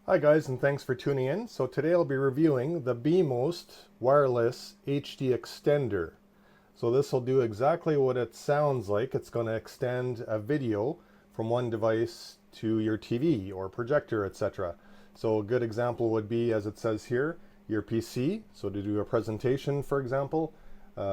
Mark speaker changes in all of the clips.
Speaker 1: Hi guys, and thanks for tuning in. So today I'll be reviewing the Bmoste Wireless HD Extender. So this will do exactly what it sounds like. It's going to extend a video from one device to your TV or projector, etc. So a good example would be, as it says here, your PC. So to do a presentation, for example,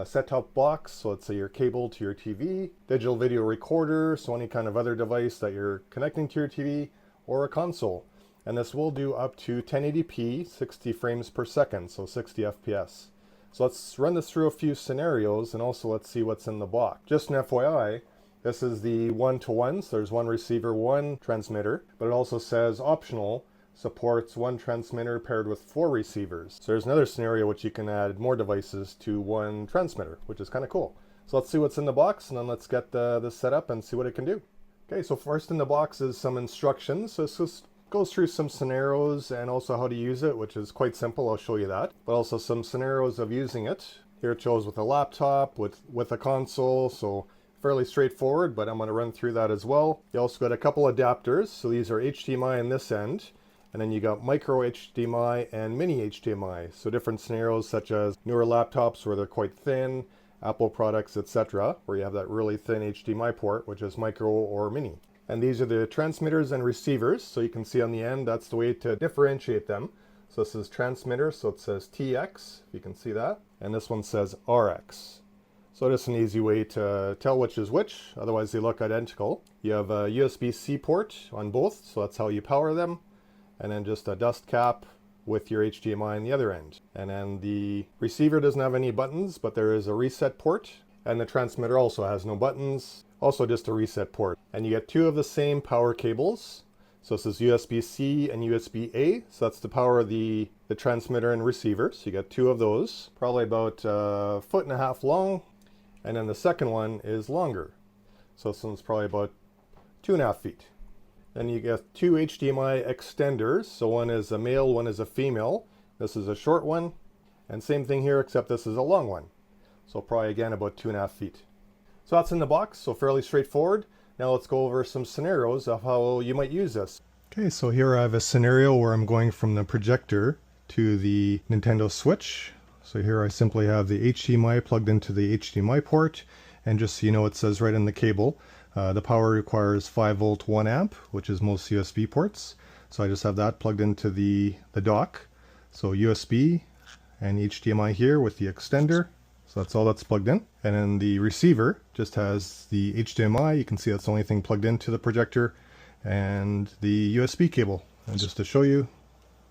Speaker 1: set-top box, so let's say your cable to your TV, digital video recorder, so any kind of other device that you're connecting to your TV, or a console. And this will do up to 1080p, 60 frames per second, so 60 FPS. So let's run this through a few scenarios, and also let's see what's in the box. Just an FYI, this is the one-to-one, so there's one receiver, one transmitter, but it also says optional, supports one transmitter paired with 4 receivers. So there's another scenario which you can add more devices to one transmitter, which is kind of cool. So let's see what's in the box, and then let's get this set up and see what it can do. Okay, so first in the box is some instructions. So this just goes through some scenarios and also how to use it, which is quite simple. I'll show you that. But also some scenarios of using it. Here it shows with a laptop, with a console, so fairly straightforward, but I'm going to run through that as well. You also got a couple adapters. So these are HDMI on this end, and then you got micro HDMI and mini HDMI. So different scenarios such as newer laptops where they're quite thin, Apple products, etc., where you have that really thin HDMI port, which is micro or mini. And these are the transmitters and receivers. So you can see on the end, that's the way to differentiate them. So this is transmitter, so it says TX, if you can see that. And this one says RX. So just an easy way to tell which is which, otherwise they look identical. You have a USB-C port on both, so that's how you power them. And then just a dust cap with your HDMI on the other end. And then the receiver doesn't have any buttons, but there is a reset port. And the transmitter also has no buttons. Also just a reset port. And you get 2 of the same power cables. So this is USB-C and USB-A. So that's to power the transmitter and receiver. So you got 2 of those, probably about 1.5 feet long. And then the second one is longer. So this one's probably about 2.5 feet. Then you get 2 HDMI extenders. So one is a male, one is a female. This is a short one. And same thing here, except this is a long one. So probably again about 2.5 feet. So that's in the box, so fairly straightforward. Now let's go over some scenarios of how you might use this. Okay, so here I have a scenario where I'm going from the projector to the Nintendo Switch. So here I simply have the HDMI plugged into the HDMI port, and just so you know, it says right in the cable, the power requires 5 volt 1 amp, which is most USB ports. So I just have that plugged into the dock. So USB and HDMI here with the extender. So that's all that's plugged in. And then the receiver just has the HDMI. You can see that's the only thing plugged into the projector, and the USB cable. And just to show you,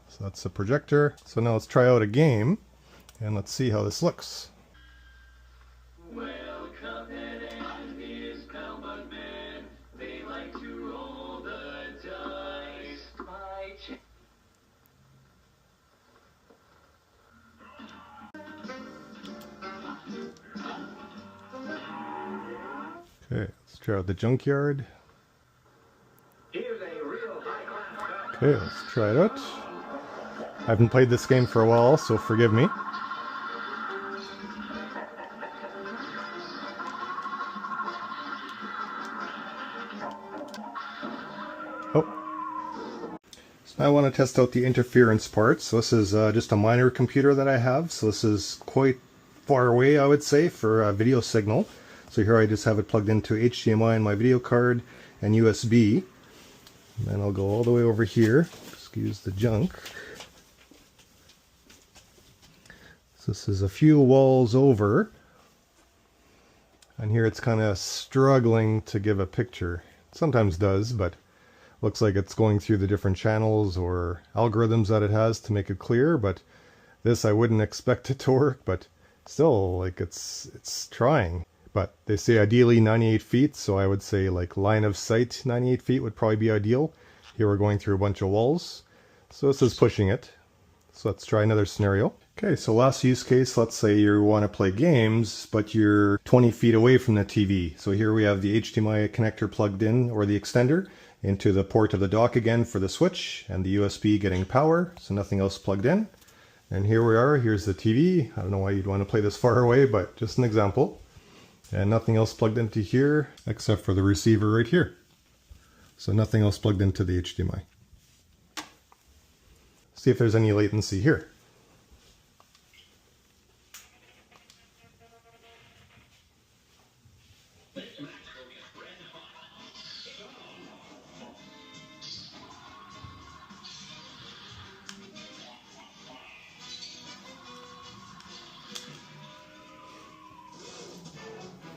Speaker 1: so that's the projector. So now let's try out a game and let's see how this looks. Okay, let's try out the junkyard. Okay, let's try it out. I haven't played this game for a while, so forgive me. Oh. So now I want to test out the interference part. So this is just a minor computer that I have. So this is quite far away, I would say, for a video signal. So here I just have it plugged into HDMI in my video card and USB. And then I'll go all the way over here. Excuse the junk. So this is a few walls over. And here it's kind of struggling to give a picture. It sometimes does, but looks like it's going through the different channels or algorithms that it has to make it clear. But this I wouldn't expect it to work, but still, like it's trying. But they say ideally 98 feet, so I would say like line of sight 98 feet would probably be ideal. Here we're going through a bunch of walls. So this is pushing it. So let's try another scenario. Okay, so last use case, let's say you want to play games, but you're 20 feet away from the TV. So here we have the HDMI connector plugged in, or the extender, into the port of the dock again for the switch, and the USB getting power, so nothing else plugged in. And here we are, here's the TV. I don't know why you'd want to play this far away, but just an example. And nothing else plugged into here except for the receiver right here. So nothing else plugged into the HDMI. see if there's any latency here.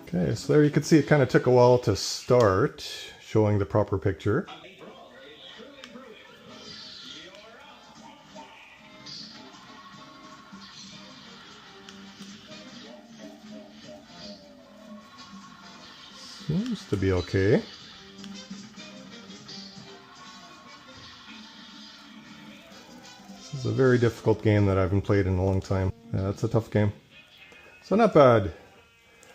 Speaker 1: Okay, so there you can see it kind of took a while to start showing the proper picture. Seems to be okay. This is a very difficult game that I haven't played in a long time. Yeah, it's a tough game. So not bad.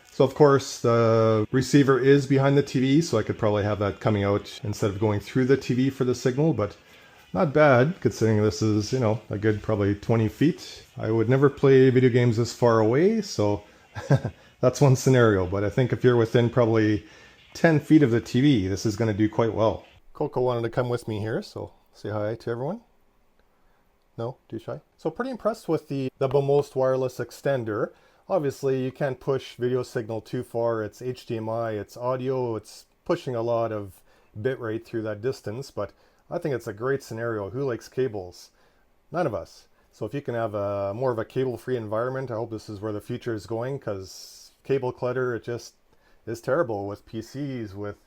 Speaker 1: So of course the receiver is behind the TV, so I could probably have that coming out instead of going through the TV for the signal, but not bad considering this is, you know, a good probably 20 feet. I would never play video games this far away, so that's one scenario, but I think if you're within probably 10 feet of the TV, this is going to do quite well. Coco wanted to come with me here, so say hi to everyone. No? Too shy? So pretty impressed with the Bmoste Wireless Extender. Obviously, you can't push video signal too far. It's HDMI, it's audio, it's pushing a lot of bitrate through that distance, but I think it's a great scenario. Who likes cables? None of us. So if you can have a more of a cable-free environment, I hope this is where the future is going, because cable clutter, it just is terrible with PCs, with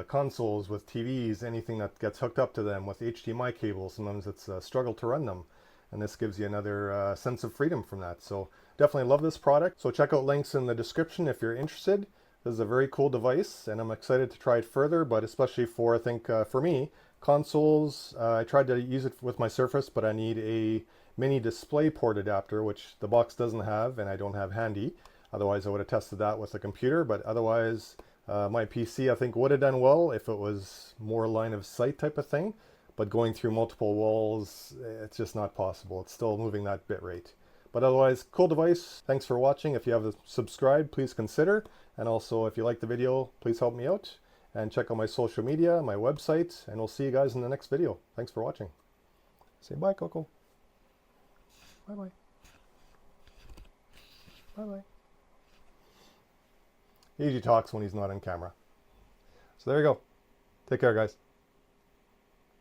Speaker 1: consoles, with TVs, anything that gets hooked up to them with HDMI cables. Sometimes it's a struggle to run them. And this gives you another sense of freedom from that. So definitely love this product. So check out links in the description if you're interested. This is a very cool device and I'm excited to try it further, but especially for, I think for me, consoles. I tried to use it with my Surface, but I need a mini display port adapter, which the box doesn't have and I don't have handy. Otherwise I would have tested that with a computer, but otherwise my PC I think would have done well if it was more line of sight type of thing. But going through multiple walls, it's just not possible. It's still moving that bit rate. But otherwise, cool device. Thanks for watching. If you haven't subscribed, please consider. And also, if you like the video, please help me out. And check out my social media, my website, and we'll see you guys in the next video. Thanks for watching. Say bye, Coco. Bye-bye. Bye-bye. He usually talks when he's not on camera. So there you go. Take care, guys.